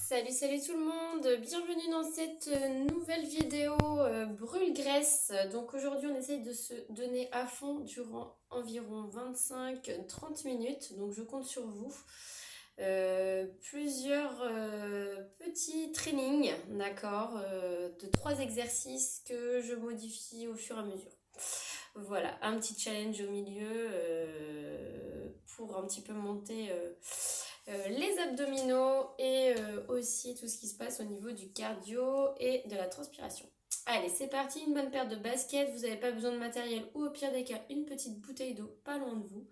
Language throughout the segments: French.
Salut, salut tout le monde, bienvenue dans cette nouvelle vidéo brûle-graisse. Donc aujourd'hui on essaye de se donner à fond durant environ 25-30 minutes, donc je compte sur vous. Plusieurs petits trainings, d'accord, de 3 exercices que je modifie au fur et à mesure. Voilà, un petit challenge au milieu pour un petit peu monter les abdominaux et aussi tout ce qui se passe au niveau du cardio et de la transpiration. Allez, c'est parti, une bonne paire de baskets, vous n'avez pas besoin de matériel ou au pire des cas, une petite bouteille d'eau pas loin de vous.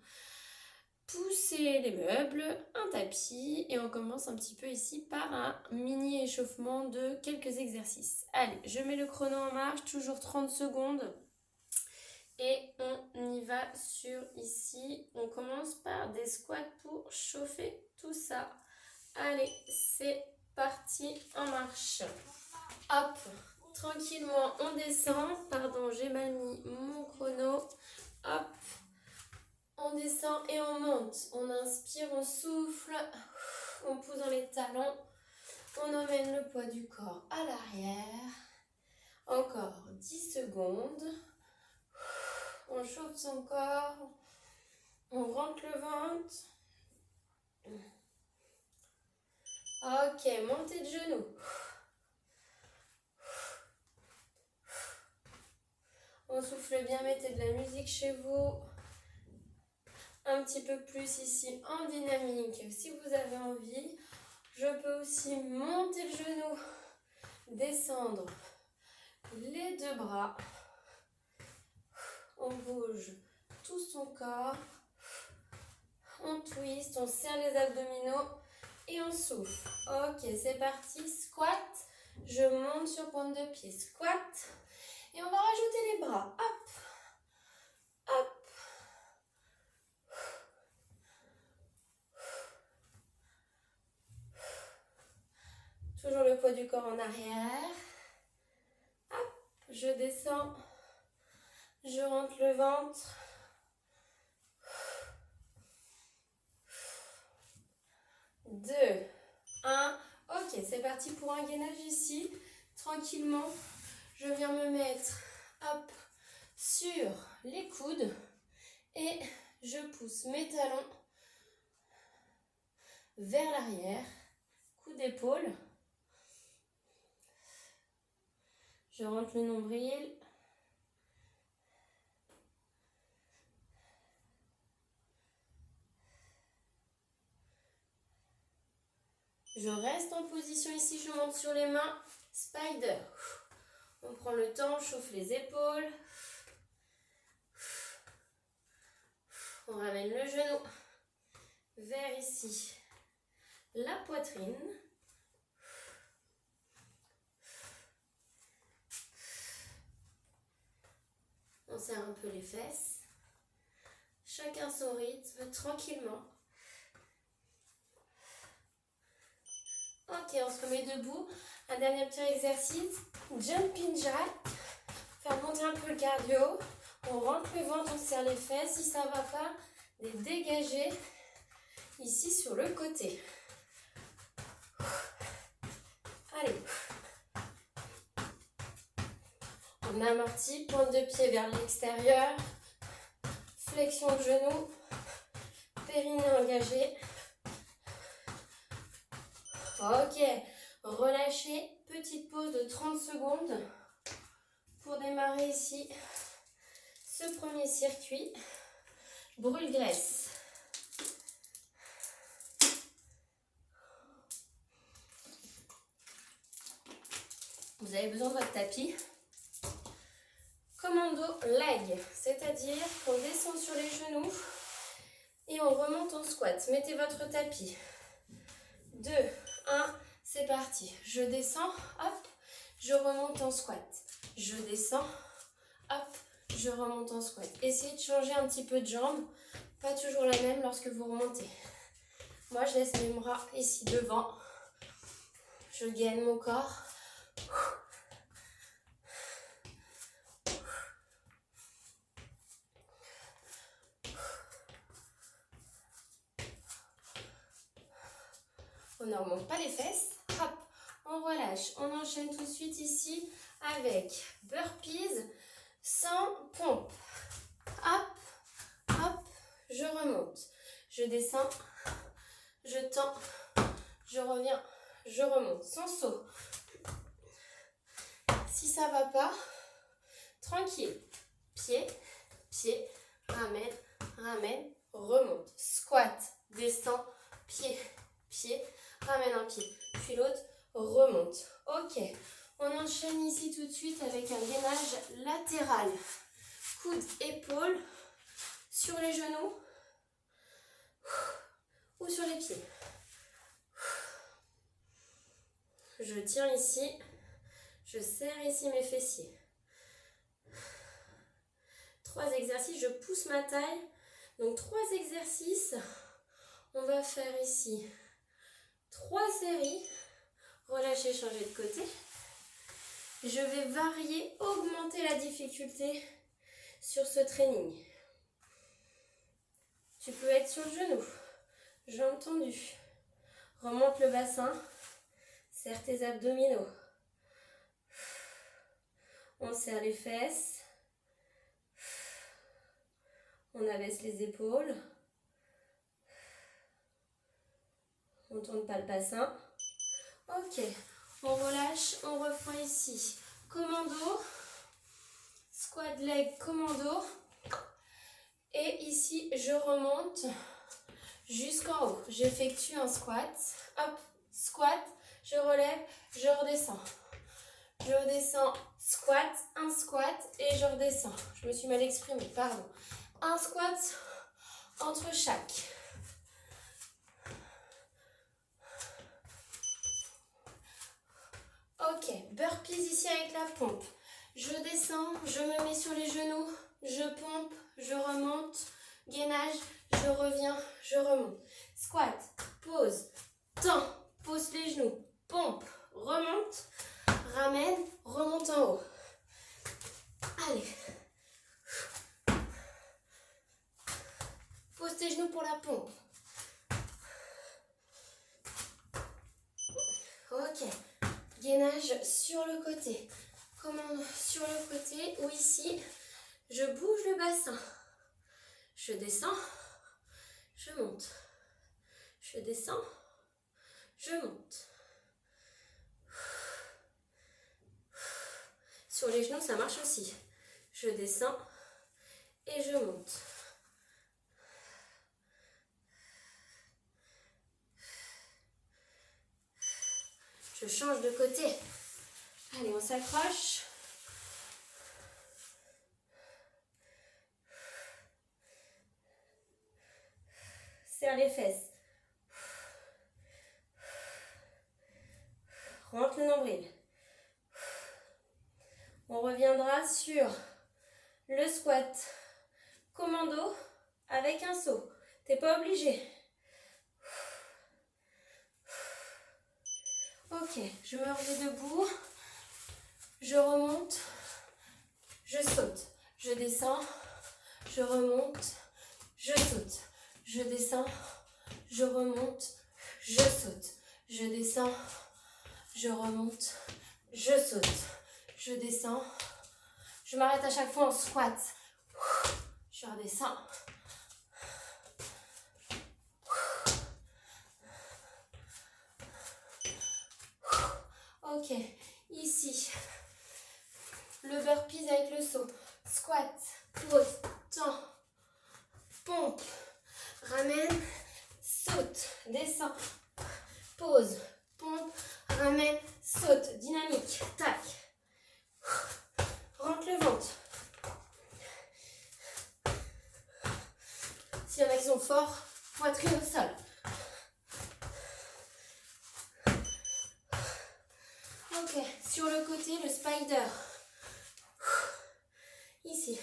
Poussez les meubles, un tapis et on commence un petit peu ici par un mini échauffement de quelques exercices. Allez, je mets le chrono en marche, toujours 30 secondes. Et on y va sur ici. On commence par des squats pour chauffer tout ça. Allez, c'est parti, en marche. Hop, tranquillement, on descend. Pardon, j'ai mal mis mon chrono. Hop, on descend et on monte. On inspire, on souffle. On pousse dans les talons. On emmène le poids du corps à l'arrière. Encore 10 secondes. On chauffe son corps, on rentre le ventre. Ok, montée de genoux. On souffle bien, mettez de la musique chez vous. Un petit peu plus ici en dynamique si vous avez envie. Je peux aussi monter le genou, descendre les deux bras. On bouge tout son corps. On twist, on serre les abdominaux et on souffle. Ok, c'est parti. Squat. Je monte sur pointe de pied. Squat. Et on va rajouter les bras. Hop. Hop. Toujours le poids du corps en arrière. Hop. Je descends. Je rentre le ventre. 2, 1. Ok, c'est parti pour un gainage ici. Tranquillement, je viens me mettre hop, sur les coudes et je pousse mes talons vers l'arrière. Coup d'épaule. Je rentre le nombril. Je reste en position ici, je monte sur les mains. Spider. On prend le temps, on chauffe les épaules. On ramène le genou vers ici. La poitrine. On serre un peu les fesses. Chacun son rythme, tranquillement. Ok, on se remet debout. Un dernier petit exercice. Jumping jack. Faire monter un peu le cardio. On rentre le ventre, on serre les fesses. Si ça ne va pas, les dégager ici sur le côté. Allez. On amortit, pointe de pied vers l'extérieur. Flexion de genou. Périnée engagé. Ok, relâchez, petite pause de 30 secondes pour démarrer ici ce premier circuit. Brûle-graisse. Vous avez besoin de votre tapis. Commando leg, c'est-à-dire qu'on descend sur les genoux et on remonte en squat. Mettez votre tapis. 2, 1, c'est parti. Je descends, hop, je remonte en squat. Je descends, hop, je remonte en squat. Essayez de changer un petit peu de jambe, pas toujours la même lorsque vous remontez. Moi, je laisse mes bras ici devant. Je gaine mon corps. On ne remonte pas les fesses. Hop, on relâche. On enchaîne tout de suite ici avec burpees sans pompe. Hop, hop, je remonte. Je descends, je tends, je reviens, je remonte. Sans saut. Si ça ne va pas, tranquille. Pied, pied, ramène, ramène, remonte. Squat, descend, pied, pied, ramène un pied. Puis l'autre, remonte. Ok, on enchaîne ici tout de suite avec un gainage latéral. Coude, épaule, sur les genoux ou sur les pieds. Je tiens ici, je serre ici mes fessiers. 3 exercices, je pousse ma taille. Donc 3 exercices, on va faire ici 3 séries. Relâchez, changer de côté. Je vais varier, augmenter la difficulté sur ce training. Tu peux être sur le genou, jambes tendues. Remonte le bassin, serre tes abdominaux. On serre les fesses. On abaisse les épaules. On ne tourne pas le bassin. Ok, on relâche, on reprend ici. Commando, squat leg commando. Et ici, je remonte jusqu'en haut. J'effectue un squat. Hop, squat, je relève, je redescends. Je redescends, squat, un squat et je redescends. Je me suis mal exprimée, pardon. Un squat entre chaque. Ok, burpees ici avec la pompe. Je descends, je me mets sur les genoux, je pompe, je remonte, gainage, je reviens, je remonte. Squat, pause, tends, pose les genoux, pompe, remonte, ramène, remonte en haut. Allez. Pose tes genoux pour la pompe. Ok. Gainage sur le côté. Comment sur le côté ou ici, je bouge le bassin. Je descends, je monte. Je descends, je monte. Sur les genoux, ça marche aussi. Je descends et je monte. Je change de côté. Allez, on s'accroche. Serre les fesses. Rentre le nombril. On reviendra sur le squat commando avec un saut. T'es pas obligé. Ok, je me remets debout. Je remonte. Je saute. Je descends. Je remonte. Je saute. Je descends. Je remonte. Je saute. Je descends. Je remonte. Je saute. Je descends. Je m'arrête à chaque fois en squat. Je redescends. Ok, ici, le burpees avec le saut. Squat, pose, tends, pompe, ramène, saute, descend, pose, pompe, ramène, saute, dynamique, tac. Rentre le ventre. S'il y en a qui sont forts, poitrine au sol. Ok, sur le côté, le spider. Ici,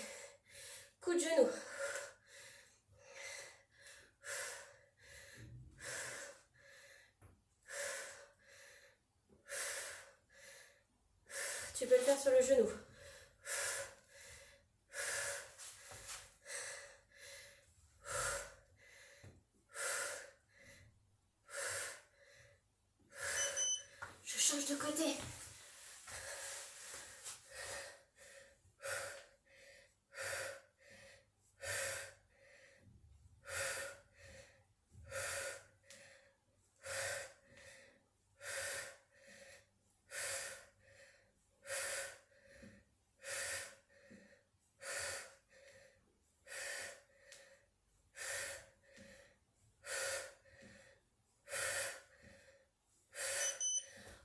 coup de genou. Tu peux le faire sur le genou. Je change de côté.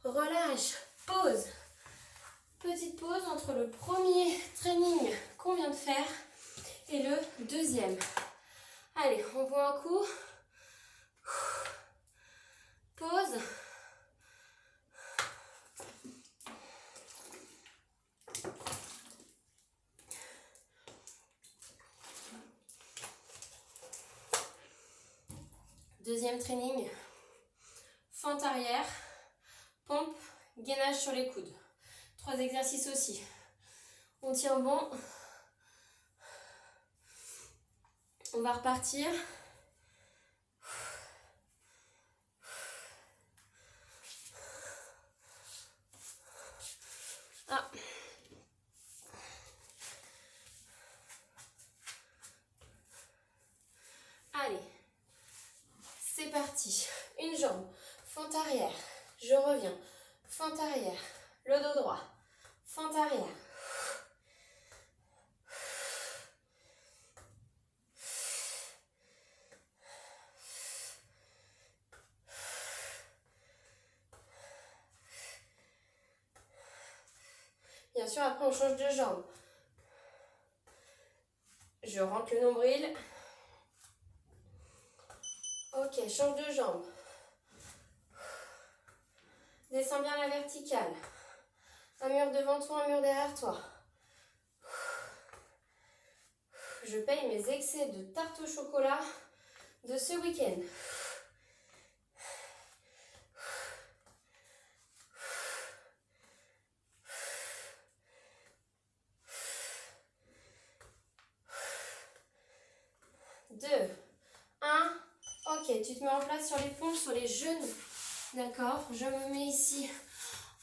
Relâche, pause. Petite pause entre le premier training qu'on vient de faire et le deuxième. Allez, on boit un coup. Pause. Deuxième training. Fente arrière. Pompe, gainage sur les coudes. 3 exercices aussi. On tient bon. On va repartir. Ah. Allez. C'est parti. Une jambe. Fente arrière. Je reviens. Fente arrière. Le dos droit. Fente arrière. Bien sûr, après on change de jambe. Je rentre le nombril. Ok, change de jambe. Descends bien la verticale. Un mur devant toi, un mur derrière toi. Je paye mes excès de tarte au chocolat de ce week-end. Deux, un. Ok, tu te mets en place sur les pompes, sur les genoux. D'accord, je me mets ici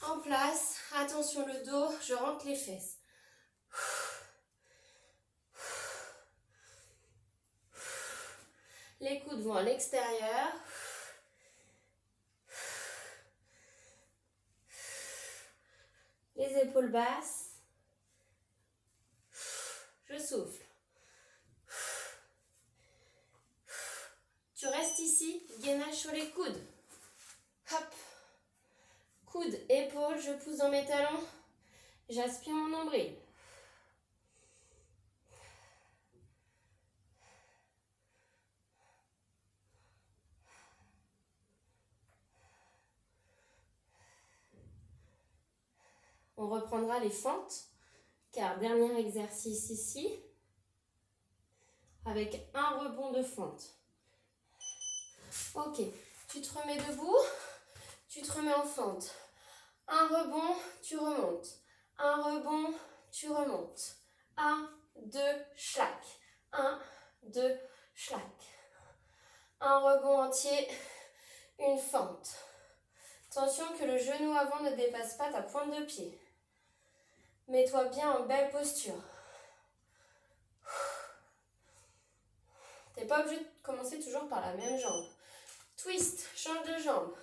en place. Attention le dos, je rentre les fesses. Les coudes vont à l'extérieur. Les épaules basses. Je souffle. Tu restes ici, gainage sur les coudes. Hop. Coude, épaule, je pousse dans mes talons. J'aspire mon nombril. On reprendra les fentes, car dernier exercice ici, avec un rebond de fente. Ok, tu te remets debout, tu te remets en fente. Un rebond, tu remontes. Un rebond, tu remontes. 1, 2, schlack. 1, 2, schlack. Un rebond entier, une fente. Attention que le genou avant ne dépasse pas ta pointe de pied. Mets-toi bien en belle posture. Tu n'es pas obligé de commencer toujours par la même jambe. Twist, change de jambe.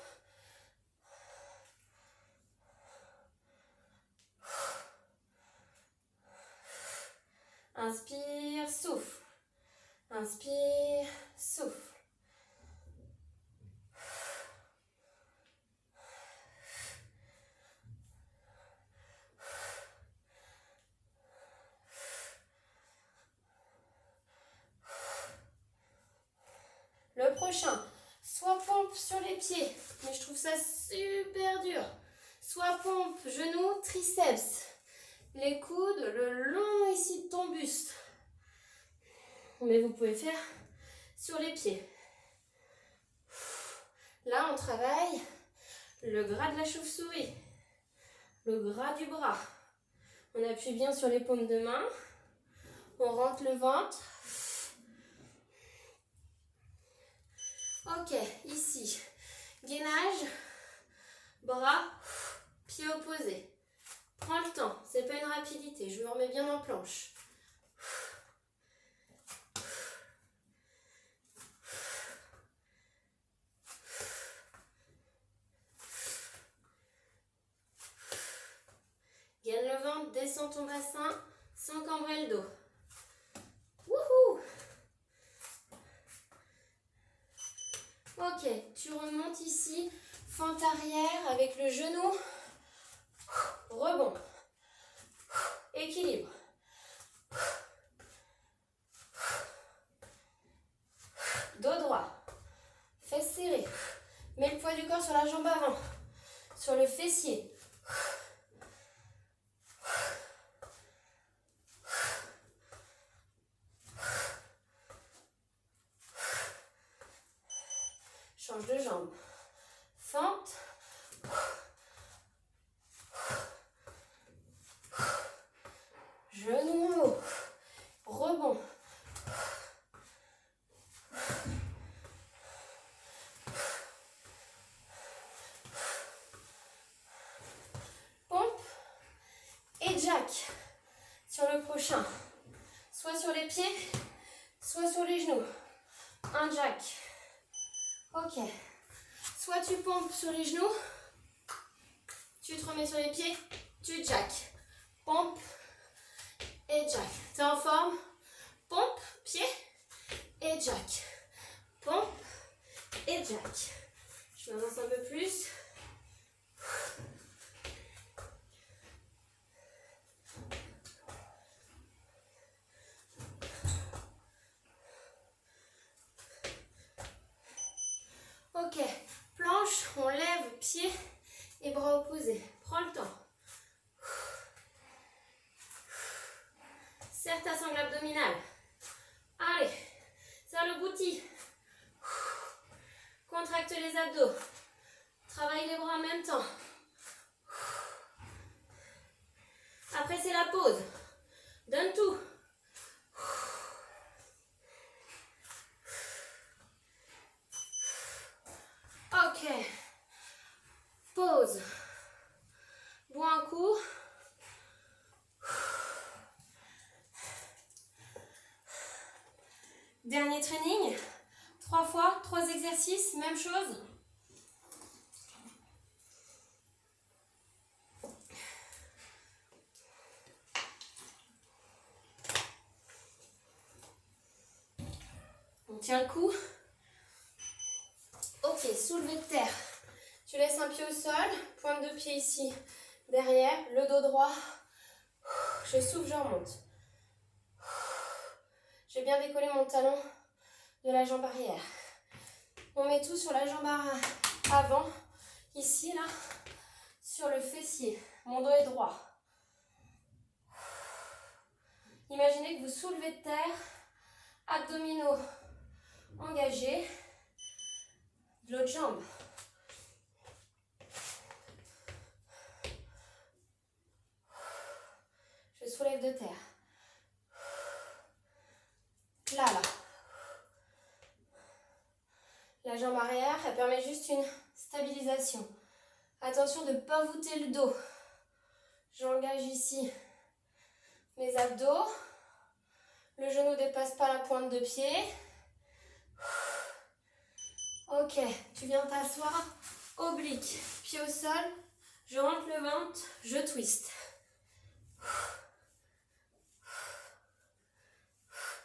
Inspire, souffle. Inspire, souffle. Le prochain, soit pompe sur les pieds, mais je trouve ça super dur. Soit pompe, genoux, triceps. Les coudes le long ici de ton buste. Mais vous pouvez faire sur les pieds. Là, on travaille le gras de la chauve-souris, le gras du bras. On appuie bien sur les paumes de main. On rentre le ventre. Ok, ici, gainage, bras, pied opposé. Prends le temps, c'est pas une rapidité, je me remets bien en planche. Gaine le ventre, descends ton bassin sans cambrer le dos. Wouhou! Ok, tu remontes ici, fente arrière avec le genou. Rebond. Équilibre. Dos droit. Fesses serrées. Mets le poids du corps sur la jambe avant. Sur le fessier. Change de jambe. Fente. Genou en haut. Rebond. Pompe. Et jack. Sur le prochain. Soit sur les pieds, soit sur les genoux. Un jack. Ok. Soit tu pompes sur les genoux, tu te remets sur les pieds, tu jack. Pompe et jack. T'es en forme? Pompe, pied et jack. Pompe et jack. Je m'avance un peu plus. Ok, planche, on lève pied et bras opposés. Prends le temps. Serre ta sangle abdominale. Allez, serre le bouti. Contracte les abdos. Travaille les bras en même temps. Après, c'est la pause. Donne tout. Ok. Pause. Bois un coup. Dernier training. 3 fois, 3 exercices, même chose. On tient le coup. Ok, soulevé de terre. Tu laisses un pied au sol, pointe de pied ici, derrière, le dos droit. Je souffle, je remonte. J'ai bien décollé mon talon de la jambe arrière. On met tout sur la jambe avant, ici, là, sur le fessier. Mon dos est droit. Imaginez que vous soulevez de terre, abdominaux engagés, de l'autre jambe. Je soulève de terre. Là. La jambe arrière, elle permet juste une stabilisation. Attention de ne pas voûter le dos. J'engage ici mes abdos. Le genou ne dépasse pas la pointe de pied. Ok, tu viens t'asseoir. Oblique, pied au sol. Je rentre le ventre, je twist.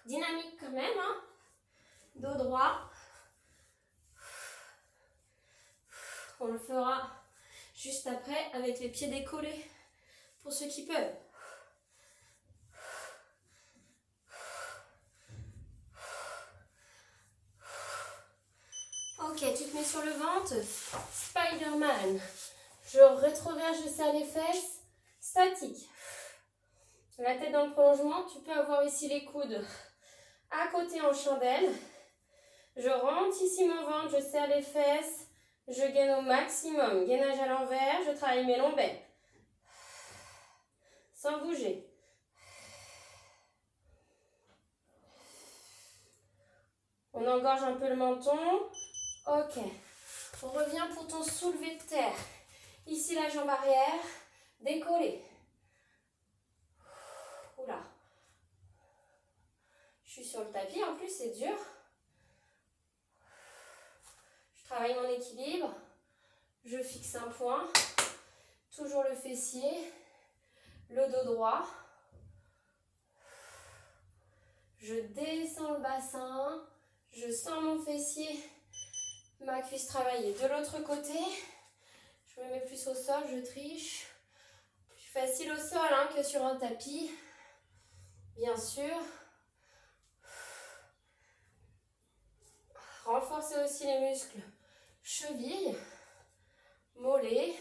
Dynamique quand même, hein. Dos droit. On le fera juste après avec les pieds décollés pour ceux qui peuvent. Ok, tu te mets sur le ventre. Spider-Man. Je rétroverse, je serre les fesses. Statique. La tête dans le prolongement. Tu peux avoir ici les coudes à côté en chandelle. Je rentre ici mon ventre, je serre les fesses. Je gaine au maximum. Gainage à l'envers, je travaille mes lombaires. Sans bouger. On engorge un peu le menton. Ok. On revient pour ton soulevé de terre. Ici, ici la jambe arrière, décollée. Oula. Je suis sur le tapis, en plus c'est dur. Je travaille mon équilibre. Je fixe un point. Toujours le fessier. Le dos droit. Je descends le bassin. Je sens mon fessier. Ma cuisse travailler de l'autre côté. Je me mets plus au sol, je triche. Plus facile au sol hein, que sur un tapis. Bien sûr. Renforcez aussi les muscles. Cheville, mollet.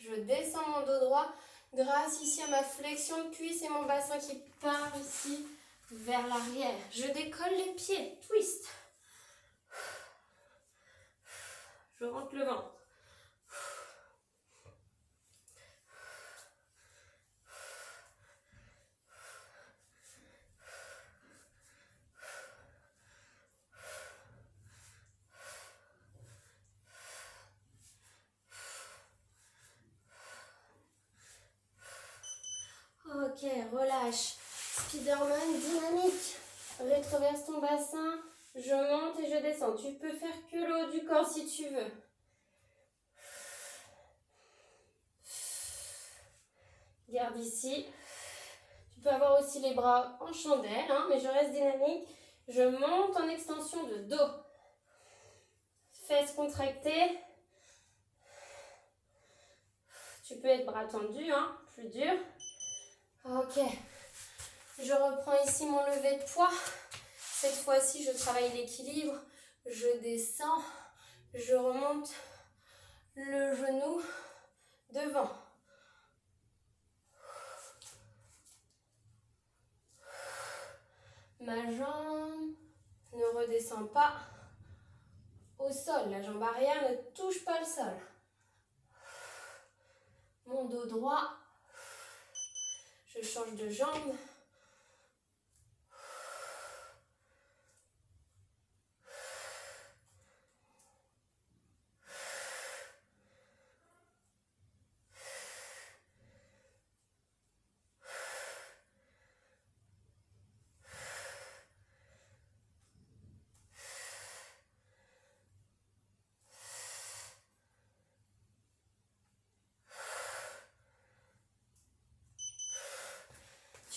Je descends mon dos droit grâce ici à ma flexion de cuisse et mon bassin qui part ici vers l'arrière. Je décolle les pieds, twist. Je rentre le ventre. Ok, relâche. Spiderman dynamique. Rétroverse ton bassin. Je monte et je descends. Tu peux faire que le haut du corps si tu veux. Garde ici. Tu peux avoir aussi les bras en chandelle, hein, mais je reste dynamique. Je monte en extension de dos. Fesses contractées. Tu peux être bras tendus, hein, plus dur. Ok. Je reprends ici mon lever de poids. Cette fois-ci, je travaille l'équilibre. Je descends. Je remonte le genou devant. Ma jambe ne redescend pas au sol. La jambe arrière ne touche pas le sol. Mon dos droit. Je change de jambe.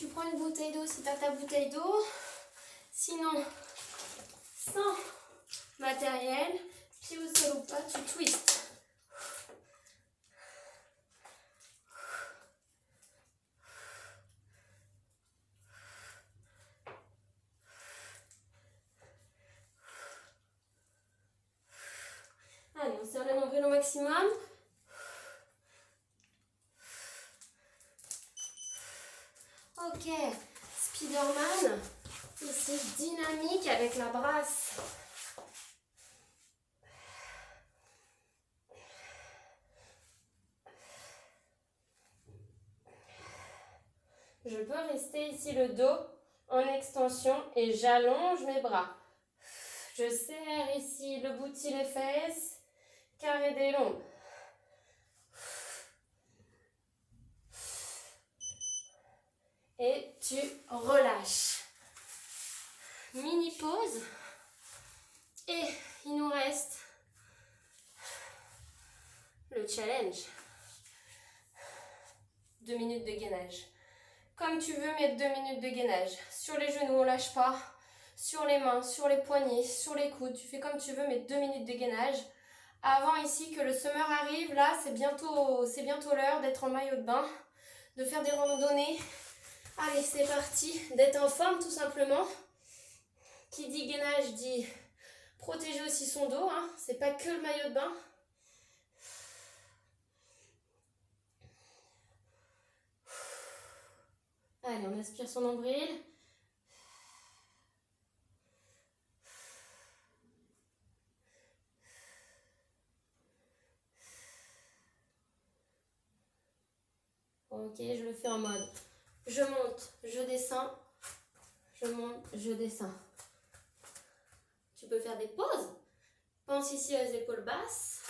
Tu prends une bouteille d'eau si tu as ta bouteille d'eau. Sinon, sans matériel, pied au sol ou pas, tu twists. Allez, on serre le nombril au maximum. Ok, Spiderman, ici dynamique avec la brasse. Je peux rester ici le dos en extension et j'allonge mes bras. Je serre ici le bout de les fesses, carré des lombes. Et tu relâches. Mini pause. Et il nous reste le challenge. 2 minutes de gainage. Comme tu veux mettre 2 minutes de gainage. Sur les genoux, on ne lâche pas. Sur les mains, sur les poignets, sur les coudes. Tu fais comme tu veux, mettre 2 minutes de gainage. Avant ici que le summer arrive, là c'est bientôt l'heure d'être en maillot de bain, de faire des randonnées. Allez, c'est parti, d'être en forme tout simplement. Qui dit gainage dit protéger aussi son dos, hein. C'est pas que le maillot de bain. Allez, on aspire son nombril. Ok, je le fais en mode je monte, je descends, je monte, je descends. Tu peux faire des pauses. Pense ici aux épaules basses.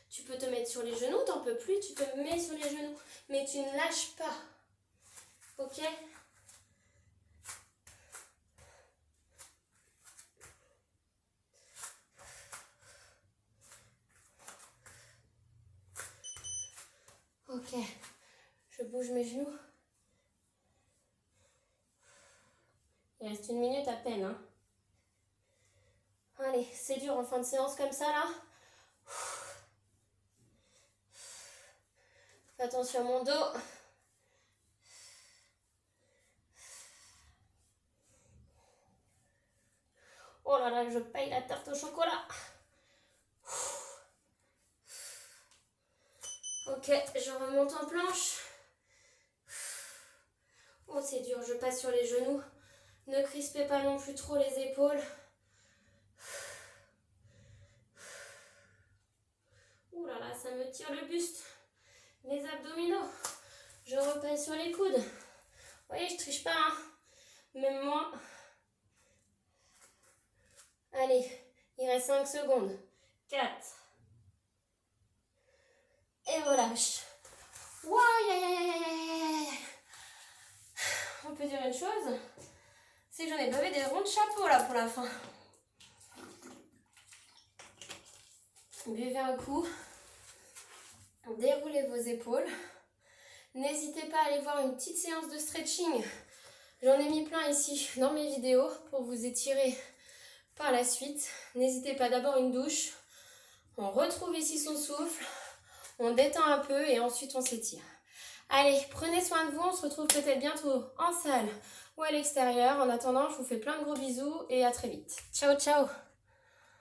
Tu peux te mettre sur les genoux, t'en peux plus, tu te mets sur les genoux. Mais tu ne lâches pas. Ok? Ok. Je bouge mes genoux. Il reste 1 minute à peine. Hein. Allez, c'est dur en fin de séance comme ça là. Fais attention à mon dos. Oh là là, je paye la tarte au chocolat. Ok, je remonte en planche. Oh, c'est dur, je passe sur les genoux. Ne crispez pas non plus trop les épaules. Ouh là là, ça me tire le buste. Les abdominaux. Je repasse sur les coudes. Vous voyez, je triche pas, hein. Même moi. Allez, il reste 5 secondes. 4. Et relâche. On peut dire une chose, c'est que j'en ai bavé des ronds de chapeau là pour la fin. Buvez un coup. Déroulez vos épaules. N'hésitez pas à aller voir une petite séance de stretching. J'en ai mis plein ici dans mes vidéos pour vous étirer par la suite. N'hésitez pas, d'abord une douche. On retrouve ici son souffle. On détend un peu et ensuite on s'étire. Allez, prenez soin de vous. On se retrouve peut-être bientôt en salle ou à l'extérieur. En attendant, je vous fais plein de gros bisous et à très vite. Ciao, ciao!